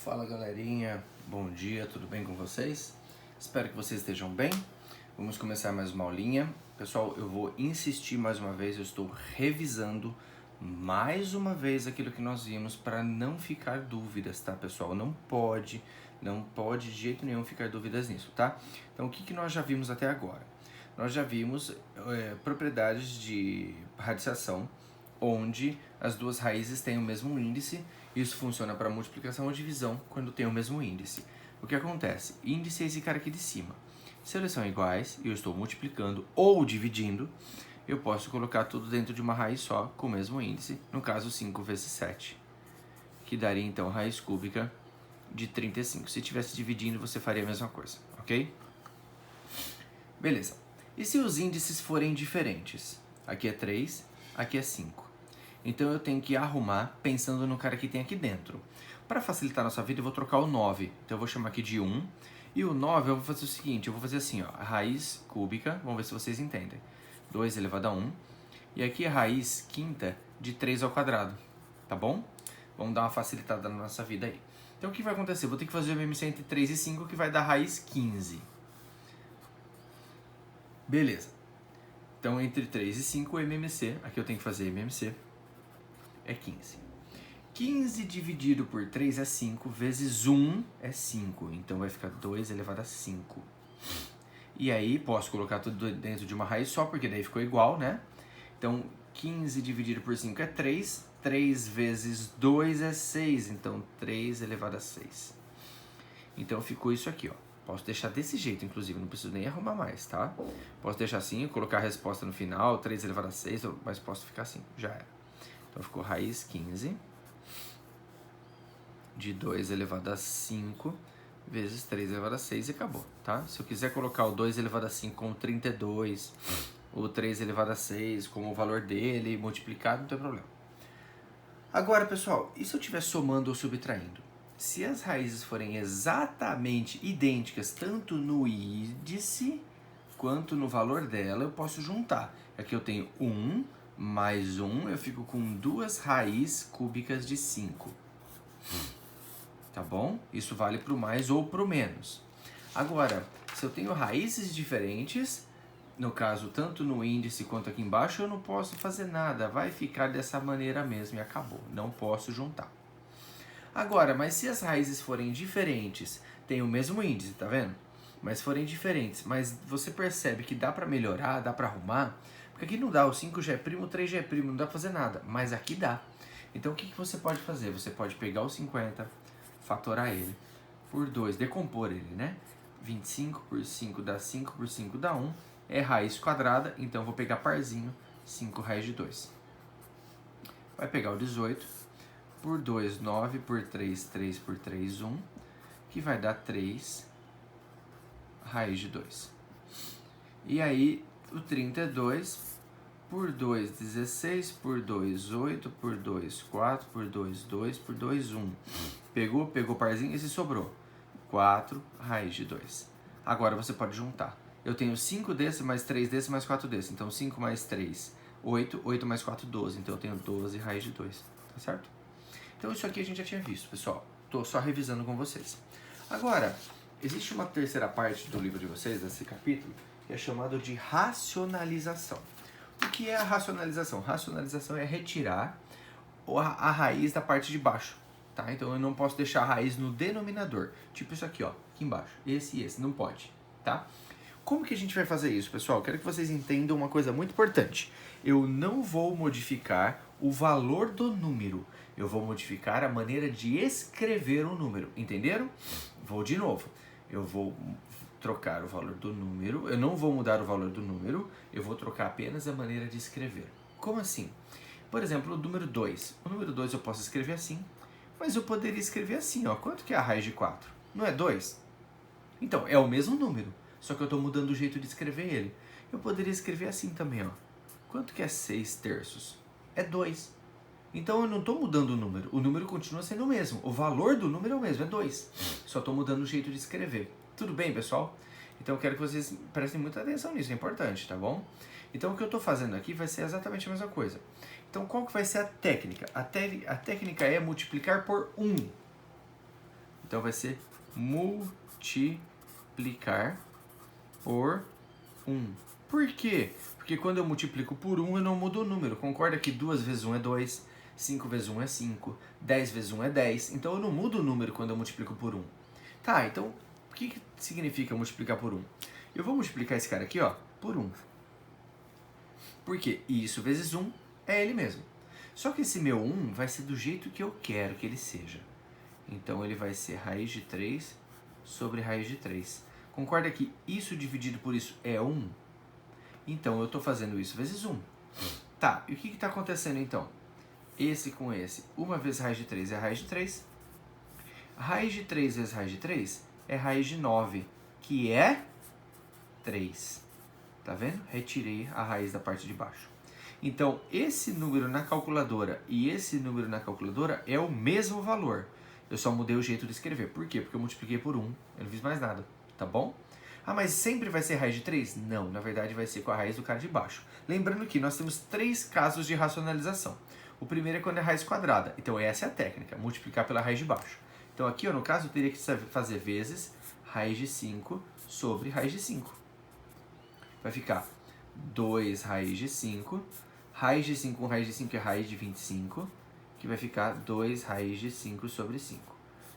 Fala galerinha, bom dia, tudo bem com vocês? Espero que vocês estejam bem. Vamos começar mais uma aulinha. Pessoal, eu vou insistir mais uma vez, eu estou revisando mais uma vez aquilo que nós vimos para não ficar dúvidas, tá pessoal? Não pode de jeito nenhum ficar dúvidas nisso, tá? Então o que nós já vimos até agora? Nós já vimos propriedades de radiação onde as duas raízes têm o mesmo índice. Isso funciona para multiplicação ou divisão quando tem o mesmo índice. O que acontece? Índice é esse cara aqui de cima. Se eles são iguais e eu estou multiplicando ou dividindo, eu posso colocar tudo dentro de uma raiz só com o mesmo índice, no caso 5 vezes 7, que daria então raiz cúbica de 35. Se estivesse dividindo, você faria a mesma coisa, ok? Beleza. E se os índices forem diferentes? Aqui é 3, aqui é 5. Então eu tenho que arrumar pensando no cara que tem aqui dentro. Para facilitar a nossa vida, eu vou trocar o 9. Então eu vou chamar aqui de 1. E o 9 eu vou fazer o seguinte, eu vou fazer assim, ó, a raiz cúbica, vamos ver se vocês entendem. 2 elevado a 1. E aqui a raiz quinta de 3 ao quadrado, tá bom? Vamos dar uma facilitada na nossa vida aí. Então o que vai acontecer? Eu vou ter que fazer o MMC entre 3 e 5, que vai dar raiz 15. Beleza. Então entre 3 e 5 o MMC, aqui eu tenho que fazer MMC, é 15. 15 dividido por 3 é 5, vezes 1 é 5. Então vai ficar 2 elevado a 5. E aí posso colocar tudo dentro de uma raiz só, porque daí ficou igual, né? Então 15 dividido por 5 é 3. 3 vezes 2 é 6. Então 3 elevado a 6. Então ficou isso aqui, ó. Posso deixar desse jeito, inclusive, não preciso nem arrumar mais, tá? Posso deixar assim, colocar a resposta no final, 3 elevado a 6, mas posso ficar assim, já era. Então ficou raiz 15 de 2 elevado a 5 vezes 3 elevado a 6 e acabou, tá? Se eu quiser colocar o 2 elevado a 5 como 32, o 3 elevado a 6 como o valor dele multiplicado, não tem problema. Agora, pessoal, e se eu estiver somando ou subtraindo? Se as raízes forem exatamente idênticas, tanto no índice quanto no valor dela, eu posso juntar. Aqui eu tenho 1 mais 1, eu fico com 2 raízes cúbicas de 5. Tá bom? Isso vale para o mais ou para o menos. Agora, se eu tenho raízes diferentes, no caso, tanto no índice quanto aqui embaixo, eu não posso fazer nada. Vai ficar dessa maneira mesmo e acabou. Não posso juntar. Agora, mas se as raízes forem diferentes, tem o mesmo índice, tá vendo? Mas forem diferentes, mas você percebe que dá para melhorar, dá para arrumar, porque aqui não dá, o 5 já é primo, o 3 já é primo, não dá pra fazer nada, mas aqui dá. Então o que você pode fazer? Você pode pegar o 50, fatorar ele por 2, decompor ele, né? 25 por 5 dá 5 por 5 dá 1, é raiz quadrada, então eu vou pegar parzinho, 5 raiz de 2. Vai pegar o 18, por 2, 9, por 3, 3 por 3, 1, que vai dar 3 raiz de 2. E aí o 32, por 2, 16, por 2, 8, por 2, 4, por 2, 2, por 2, 1. Pegou parzinho e se sobrou. 4 raiz de 2. Agora você pode juntar. Eu tenho 5 desse, mais 3 desse, mais 4 desse. Então 5 mais 3, 8, 8 mais 4, 12. Então eu tenho 12 raiz de 2. Tá certo? Então isso aqui a gente já tinha visto, pessoal. Tô só revisando com vocês. Agora, existe uma terceira parte do livro de vocês, desse capítulo, que é chamado de racionalização. O que é a racionalização? Racionalização é retirar a raiz da parte de baixo, tá? Então eu não posso deixar a raiz no denominador, tipo isso aqui, ó, aqui embaixo, esse e esse, não pode, tá? Como que a gente vai fazer isso, pessoal? Quero que vocês entendam uma coisa muito importante. Eu não vou modificar o valor do número, eu vou modificar a maneira de escrever o número, entenderam? Vou de novo, eu vou trocar o valor do número, eu não vou mudar o valor do número, eu vou trocar apenas a maneira de escrever. Como assim? Por exemplo, o número 2. O número 2 eu posso escrever assim, mas eu poderia escrever assim, ó. Quanto que é a raiz de 4? Não é 2? Então, é o mesmo número, só que eu estou mudando o jeito de escrever ele. Eu poderia escrever assim também, ó. Quanto que é 6 terços? É 2. Então eu não estou mudando o número continua sendo o mesmo. O valor do número é o mesmo, é 2. Só estou mudando o jeito de escrever. Tudo bem, pessoal? Então eu quero que vocês prestem muita atenção nisso, é importante, tá bom? Então o que eu estou fazendo aqui vai ser exatamente a mesma coisa. Então qual que vai ser a técnica? A técnica é multiplicar por 1. Então vai ser multiplicar por 1. Por quê? Porque quando eu multiplico por 1, eu não mudo o número. Concorda que 2 vezes 1 é 2, 5 vezes 1 é 5, 10 vezes 1 é 10. Então eu não mudo o número quando eu multiplico por 1. Tá, então o que significa multiplicar por 1? Eu vou multiplicar esse cara aqui, ó, por 1. Por quê? Isso vezes 1 é ele mesmo. Só que esse meu 1 vai ser do jeito que eu quero que ele seja. Então ele vai ser raiz de 3 sobre raiz de 3. Concorda que isso dividido por isso é 1? Então eu estou fazendo isso vezes 1. Tá, e o que está acontecendo então? Esse com esse. 1 vezes raiz de 3 é raiz de 3. Raiz de 3 vezes raiz de 3 é raiz de 9, que é 3. Tá vendo? Retirei a raiz da parte de baixo. Então, esse número na calculadora e esse número na calculadora é o mesmo valor. Eu só mudei o jeito de escrever. Por quê? Porque eu multipliquei por 1. Eu não fiz mais nada. Tá bom? Ah, mas sempre vai ser raiz de 3? Não, na verdade vai ser com a raiz do cara de baixo. Lembrando que nós temos 3 casos de racionalização. O primeiro é quando é raiz quadrada. Então essa é a técnica, multiplicar pela raiz de baixo. Então aqui, ó, no caso, eu teria que fazer vezes raiz de 5 sobre raiz de 5. Vai ficar 2 raiz de 5. Raiz de 5 com raiz de 5 é raiz de 25, que vai ficar 2 raiz de 5 sobre 5.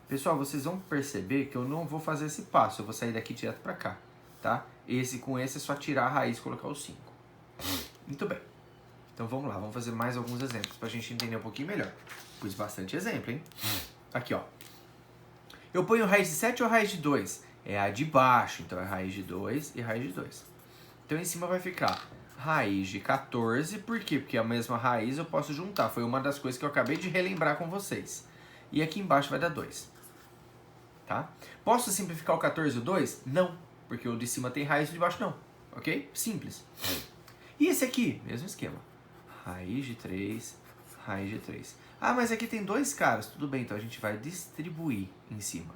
Pessoal, vocês vão perceber que eu não vou fazer esse passo, eu vou sair daqui direto para cá, tá? Esse com esse é só tirar a raiz e colocar o 5. Muito bem. Então vamos lá, vamos fazer mais alguns exemplos para a gente entender um pouquinho melhor. Pus bastante exemplo, hein? Aqui, ó. Eu ponho raiz de 7 ou raiz de 2? É a de baixo, então é raiz de 2 e raiz de 2. Então em cima vai ficar raiz de 14, por quê? Porque a mesma raiz eu posso juntar, foi uma das coisas que eu acabei de relembrar com vocês. E aqui embaixo vai dar 2. Tá? Posso simplificar o 14 e o 2? Não, porque o de cima tem raiz e o de baixo não. Ok? Simples. E esse aqui? Mesmo esquema. Raiz de 3, raiz de 3. Ah, mas aqui tem 2 caras. Tudo bem, então a gente vai distribuir em cima.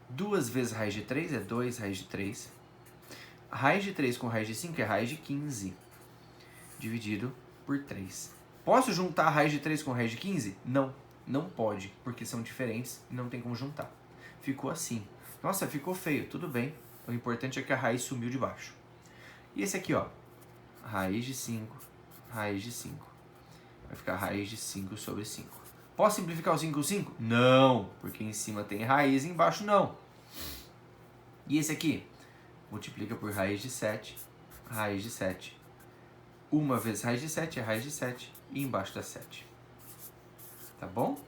2 vezes raiz de 3 é 2 raiz de 3. Raiz de 3 com raiz de 5 é raiz de 15. Dividido por 3. Posso juntar a raiz de 3 com raiz de 15? Não, não pode, porque são diferentes e não tem como juntar. Ficou assim. Nossa, ficou feio. Tudo bem. O importante é que a raiz sumiu de baixo. E esse aqui, ó. Raiz de 5, raiz de 5. Vai ficar raiz de 5 sobre 5. Posso simplificar o 5 com 5? Não, porque em cima tem raiz e embaixo não. E esse aqui? Multiplica por raiz de 7, raiz de 7. 1 vezes raiz de 7 é raiz de 7 e embaixo dá 7. Tá bom?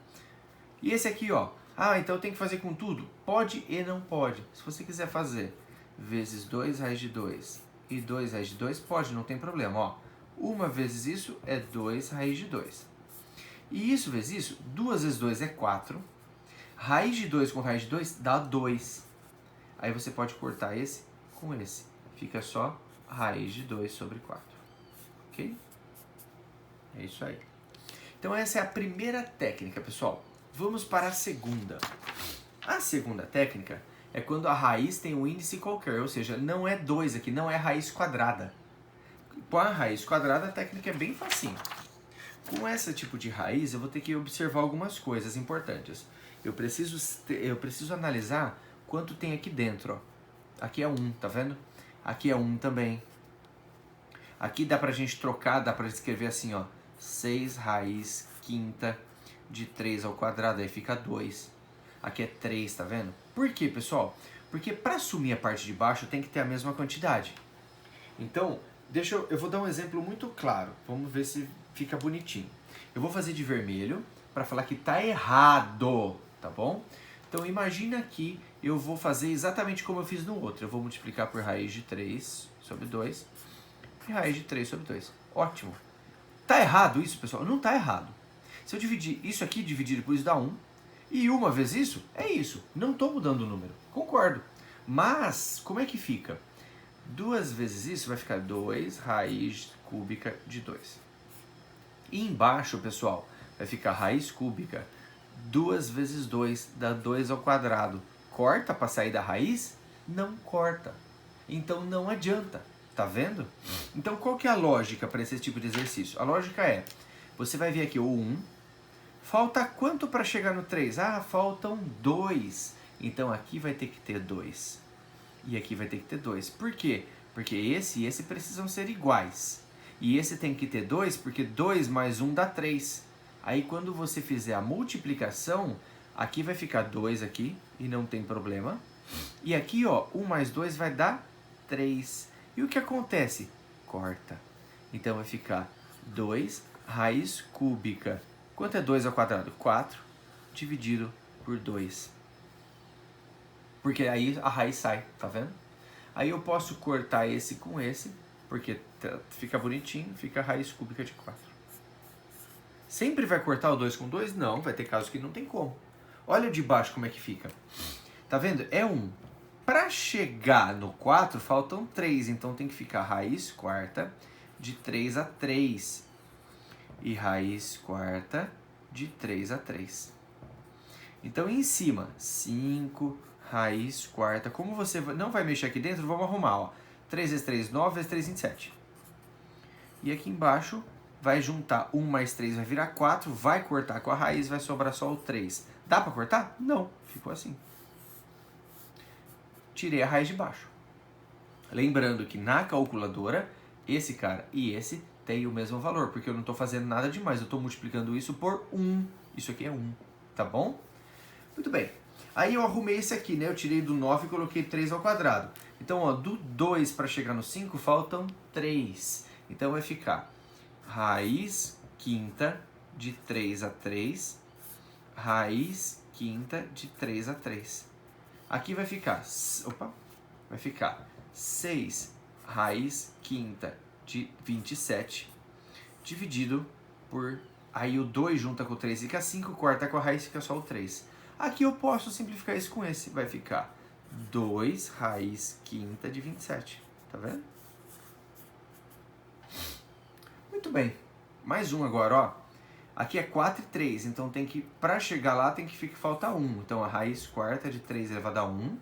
E esse aqui, ó. Ah, então tem que fazer com tudo? Pode e não pode. Se você quiser fazer vezes 2 raiz de 2 e 2 raiz de 2, pode, não tem problema, ó. 1 vezes isso é 2 raiz de 2. E isso vezes isso, 2 vezes 2 é 4. Raiz de 2 com raiz de 2 dá 2. Aí você pode cortar esse com esse. Fica só raiz de 2 sobre 4. Ok? É isso aí. Então essa é a primeira técnica, pessoal. Vamos para a segunda. A segunda técnica é quando a raiz tem um índice qualquer, ou seja, não é 2 aqui, não é raiz quadrada. Com a raiz quadrada a técnica é bem facinho. Com esse tipo de raiz eu vou ter que observar algumas coisas importantes. Eu preciso analisar quanto tem aqui dentro, ó. Aqui é 1, tá vendo? Aqui é 1 também. Aqui dá pra gente trocar, dá pra escrever assim, ó. 6 raiz quinta de 3 ao quadrado, aí fica 2. Aqui é 3, tá vendo? Por quê, pessoal? Porque para sumir a parte de baixo tem que ter a mesma quantidade. Então, eu vou dar um exemplo muito claro. Vamos ver se fica bonitinho. Eu vou fazer de vermelho para falar que tá errado, tá bom? Então, imagina que eu vou fazer exatamente como eu fiz no outro. Eu vou multiplicar por raiz de 3 sobre 2 e raiz de 3 sobre 2. Ótimo. Tá errado isso, pessoal? Não tá errado. Se eu dividir isso aqui, dividido por isso dá 1. E 1 vezes isso, é isso. Não estou mudando o número. Concordo. Mas, como é que fica? 2 vezes isso vai ficar 2 raiz cúbica de 2. E embaixo, pessoal, vai ficar raiz cúbica. 2 vezes 2 dá 2 ao quadrado. Corta para sair da raiz? Não corta. Então não adianta. Tá vendo? Então qual que é a lógica para esse tipo de exercício? A lógica é, você vai vir aqui o 1, Falta quanto para chegar no 3? Ah, faltam 2. Então aqui vai ter que ter 2. E aqui vai ter que ter 2. Por quê? Porque esse e esse precisam ser iguais. E esse tem que ter 2 porque 2 mais 1 dá 3. Aí quando você fizer a multiplicação, aqui vai ficar 2 aqui e não tem problema. E aqui, ó, 1 mais 2 vai dar 3. E o que acontece? Corta. Então vai ficar 2 raiz cúbica. Quanto é 2 ao quadrado? 4 dividido por 2. Porque aí a raiz sai, tá vendo? Aí eu posso cortar esse com esse, porque fica bonitinho, fica a raiz cúbica de 4. Sempre vai cortar o 2 com 2? Não, vai ter casos que não tem como. Olha o de baixo como é que fica. Tá vendo? É 1. Para chegar no 4, faltam 3, então tem que ficar raiz quarta de 3 a 3. E raiz quarta de 3 a 3. Então, em cima, 5 raiz quarta. Como você não vai mexer aqui dentro, vamos arrumar, ó. 3 vezes 3, 9 vezes 3, 27. E aqui embaixo, vai juntar 1 mais 3, vai virar 4, vai cortar com a raiz, vai sobrar só o 3. Dá para cortar? Não, ficou assim. Tirei a raiz de baixo. Lembrando que na calculadora, esse cara e esse tem o mesmo valor, porque eu não estou fazendo nada demais, eu estou multiplicando isso por 1. Isso aqui é 1, tá bom? Muito bem. Aí eu arrumei esse aqui, né? Eu tirei do 9 e coloquei 3 ao quadrado. Então, ó, do 2 para chegar no 5, faltam 3. Então vai ficar raiz quinta de 3 a 3, raiz quinta de 3 a 3. Aqui vai ficar, vai ficar 6 raiz quinta de 27, dividido por, aí o 2 junta com o 3 fica 5, corta com a raiz fica só o 3. Aqui eu posso simplificar isso com esse, vai ficar 2 raiz quinta de 27, tá vendo? Muito bem, mais um agora, ó. Aqui é 4 e 3, então tem que, para chegar lá tem que faltar 1. Então a raiz quarta de 3 elevado a 1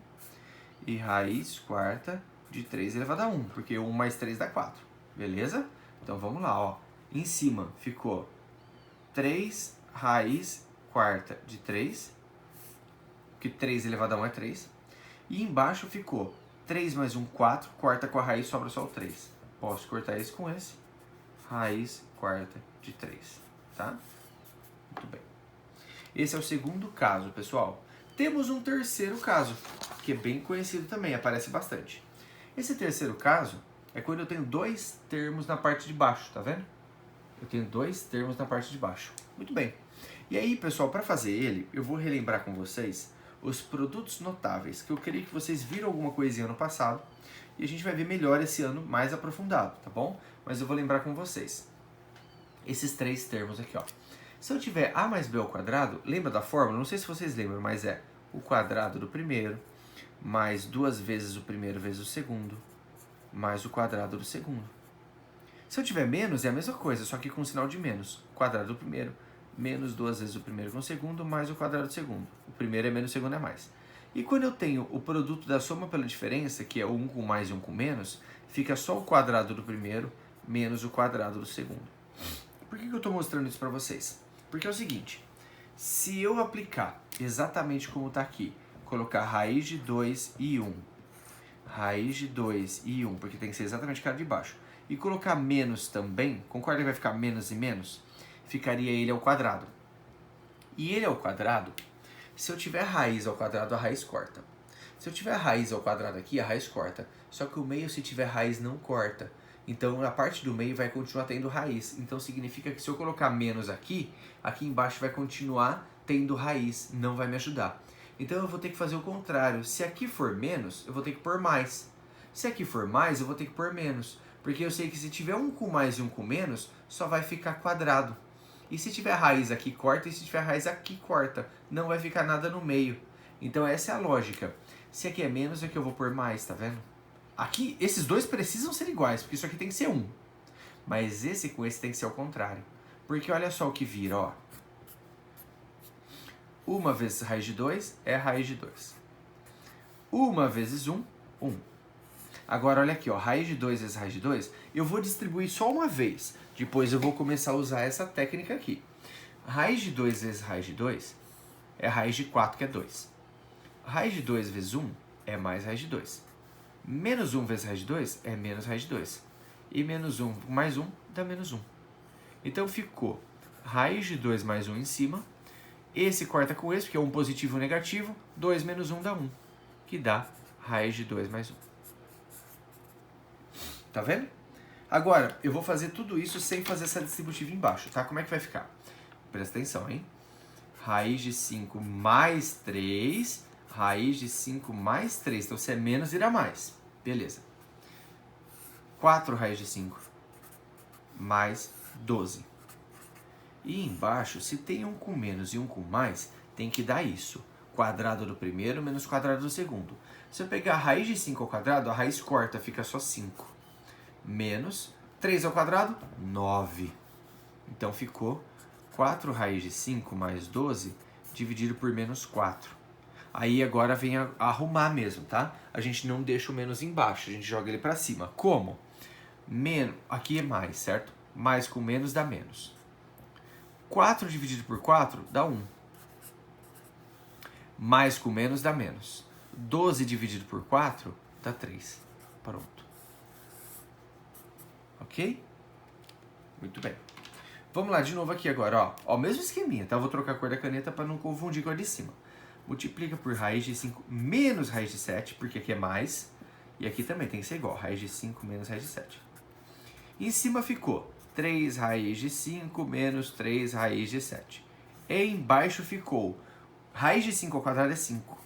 e raiz quarta de 3 elevado a 1, porque 1 mais 3 dá 4, beleza? Então vamos lá, ó. Em cima ficou 3 raiz quarta de 3, que 3 elevado a 1 é 3. E embaixo ficou 3 mais 1, 4, corta com a raiz, sobra só o 3. Posso cortar esse com esse, raiz quarta de 3, tá? Muito bem. Esse é o segundo caso, pessoal. Temos um terceiro caso, que é bem conhecido também, aparece bastante. Esse terceiro caso é quando eu tenho dois termos na parte de baixo, tá vendo? Eu tenho dois termos na parte de baixo. Muito bem. E aí, pessoal, para fazer ele, eu vou relembrar com vocês os produtos notáveis, que eu creio que vocês viram alguma coisinha no passado, e a gente vai ver melhor esse ano mais aprofundado, tá bom? Mas eu vou lembrar com vocês. Esses três termos aqui, ó. Se eu tiver a mais b ao quadrado, lembra da fórmula? Não sei se vocês lembram, mas é o quadrado do primeiro, mais 2 vezes o primeiro vezes o segundo, mais o quadrado do segundo. Se eu tiver menos, é a mesma coisa, só que com sinal de menos. Quadrado do primeiro, menos 2 vezes o primeiro com o segundo, mais o quadrado do segundo. O primeiro é menos, o segundo é mais. E quando eu tenho o produto da soma pela diferença, que é 1 com mais e 1 com menos, fica só o quadrado do primeiro menos o quadrado do segundo. Por que eu estou mostrando isso para vocês? Porque é o seguinte, se eu aplicar exatamente como está aqui, colocar raiz de 2 e 1, raiz de 2 e 1, porque tem que ser exatamente o cara de baixo, e colocar menos também, concorda que vai ficar menos e menos? Ficaria ele ao quadrado. E ele ao quadrado, se eu tiver raiz ao quadrado, a raiz corta. Se eu tiver raiz ao quadrado aqui, a raiz corta. Só que o meio, se tiver raiz, não corta. Então, a parte do meio vai continuar tendo raiz. Então, significa que se eu colocar menos aqui, aqui embaixo vai continuar tendo raiz. Não vai me ajudar. Então, eu vou ter que fazer o contrário. Se aqui for menos, eu vou ter que pôr mais. Se aqui for mais, eu vou ter que pôr menos. Porque eu sei que se tiver um com mais e um com menos, só vai ficar quadrado. E se tiver raiz aqui, corta. E se tiver raiz aqui, corta. Não vai ficar nada no meio. Então, essa é a lógica. Se aqui é menos, aqui eu vou pôr mais, tá vendo? Aqui, esses dois precisam ser iguais, porque isso aqui tem que ser 1. Mas esse com esse tem que ser ao contrário. Porque olha só o que vira, ó. 1 vezes raiz de 2 é raiz de 2. 1 vezes 1, 1. Agora olha aqui, ó, raiz de 2 vezes raiz de 2, eu vou distribuir só uma vez. Depois eu vou começar a usar essa técnica aqui. Raiz de 2 vezes raiz de 2 é raiz de 4, que é 2. Raiz de 2 vezes 1 é mais raiz de 2. Menos 1 vezes raiz de 2 é menos raiz de 2. E menos 1 mais 1 dá menos 1. Então ficou raiz de 2 mais 1 em cima. Esse corta com esse, porque é um positivo e um negativo. 2 menos 1 dá 1, que dá raiz de 2 mais 1. Tá vendo? Agora, eu vou fazer tudo isso sem fazer essa distributiva embaixo, tá? Como é que vai ficar? Presta atenção, hein? Raiz de 5 mais 3, raiz de 5 mais 3. Então, se é menos, irá mais. Beleza. 4 raiz de 5 mais 12. E embaixo, se tem um com menos e um com mais, tem que dar isso. Quadrado do primeiro menos quadrado do segundo. Se eu pegar a raiz de 5 ao quadrado, a raiz corta, fica só 5. Menos 3 ao quadrado, 9. Então ficou 4 raiz de 5 mais 12 dividido por menos 4. Aí agora vem a arrumar mesmo, tá? A gente não deixa o menos embaixo, a gente joga ele para cima. Como? Menos, aqui é mais, certo? Mais com menos dá menos. 4 dividido por 4 dá 1. Mais com menos dá menos. 12 dividido por 4 dá 3. Pronto. Ok? Muito bem. Vamos lá de novo aqui agora, ó. Mesmo esqueminha, tá? Eu vou trocar a cor da caneta para não confundir com a de cima. Multiplica por raiz de 5 menos raiz de 7, porque aqui é mais. E aqui também tem que ser igual. Raiz de 5 menos raiz de 7. Em cima ficou 3 raiz de 5 menos 3 raiz de 7. E embaixo ficou raiz de 5 ao quadrado é 5.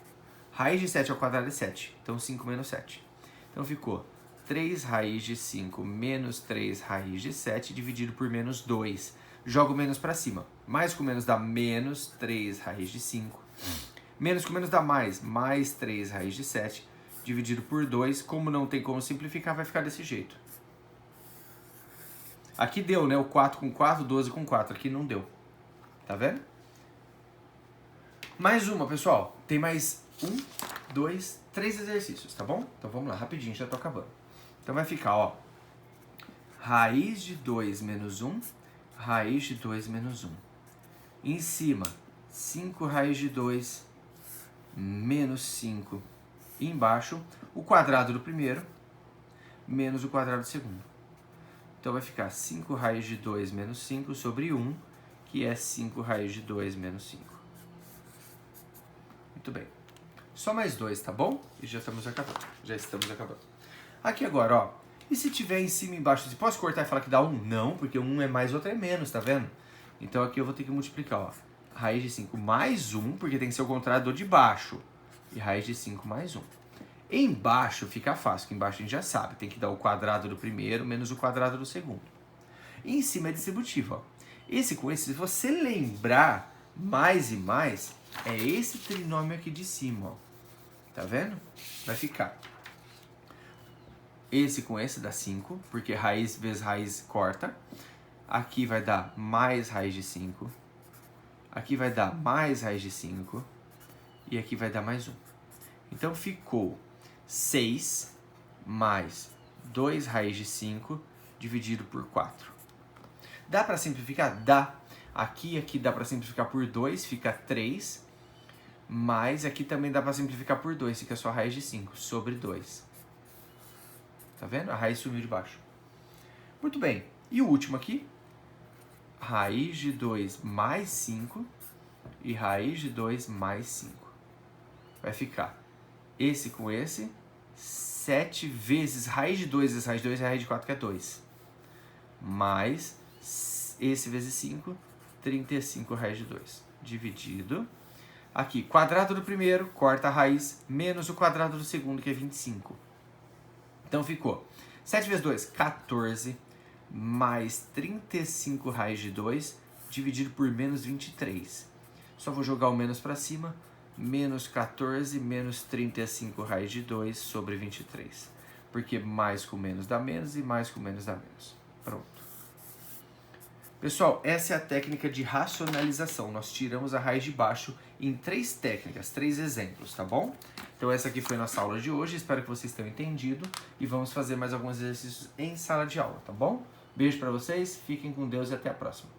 Raiz de 7 ao quadrado é 7. Então 5 menos 7. Então ficou 3 raiz de 5 menos 3 raiz de 7 dividido por menos 2. Jogo menos para cima. Mais com menos dá menos 3 raiz de 5. Menos com menos dá mais 3 raiz de 7 dividido por 2. Como não tem como simplificar, vai ficar desse jeito. Aqui deu, né? O 4 com 4, 12 com 4. Aqui não deu. Tá vendo? Mais uma, pessoal. Tem mais 1, 2, 3 exercícios, tá bom? Então vamos lá, rapidinho, já tô acabando. Então vai ficar, ó. Raiz de 2 menos 1, raiz de 2 menos 1. Em cima, 5 raiz de 2 menos 5. E embaixo, o quadrado do primeiro menos o quadrado do segundo. Então vai ficar 5 raiz de 2 menos 5 sobre 1, que é 5 raiz de 2 menos 5. Muito bem. Só mais 2, tá bom? E já estamos acabando. Aqui agora, ó. E se tiver em cima e embaixo, você pode cortar e falar que dá 1? Não, porque 1 é mais, outro é menos, tá vendo? Então aqui eu vou ter que multiplicar, ó. Raiz de 5 mais 1, porque tem que ser o contrário do de baixo. E raiz de 5 mais 1. Embaixo fica fácil, que embaixo a gente já sabe. Tem que dar o quadrado do primeiro menos o quadrado do segundo. E em cima é distributivo, ó. Esse com esse, se você lembrar mais e mais, é esse trinômio aqui de cima, ó. Tá vendo? Vai ficar. Esse com esse dá 5, porque raiz vezes raiz corta. Aqui vai dar mais raiz de 5. Aqui vai dar mais raiz de 5. E aqui vai dar mais 1. Então ficou 6 mais 2 raiz de 5 dividido por 4. Dá para simplificar? Dá. Aqui dá para simplificar por 2, fica 3. Mas aqui também dá para simplificar por 2, fica só a raiz de 5 sobre 2. Tá vendo? A raiz sumiu de baixo. Muito bem. E o último aqui? Raiz de 2 mais 5 e raiz de 2 mais 5. Vai ficar esse com esse, 7 vezes raiz de 2 vezes raiz de 2 é raiz de 4, que é 2. Mais esse vezes 5, 35 raiz de 2. Dividido. Aqui, quadrado do primeiro, corta a raiz, menos o quadrado do segundo, que é 25. Então ficou 7 vezes 2, 14, mais 35 raiz de 2, dividido por menos 23. Só vou jogar o menos para cima. Menos 14 menos 35 raiz de 2 sobre 23. Porque mais com menos dá menos e mais com menos dá menos. Pronto. Pessoal, essa é a técnica de racionalização. Nós tiramos a raiz de baixo em 3 técnicas, 3 exemplos, tá bom? Então essa aqui foi a nossa aula de hoje. Espero que vocês tenham entendido. E vamos fazer mais alguns exercícios em sala de aula, tá bom? Beijo para vocês, fiquem com Deus e até a próxima.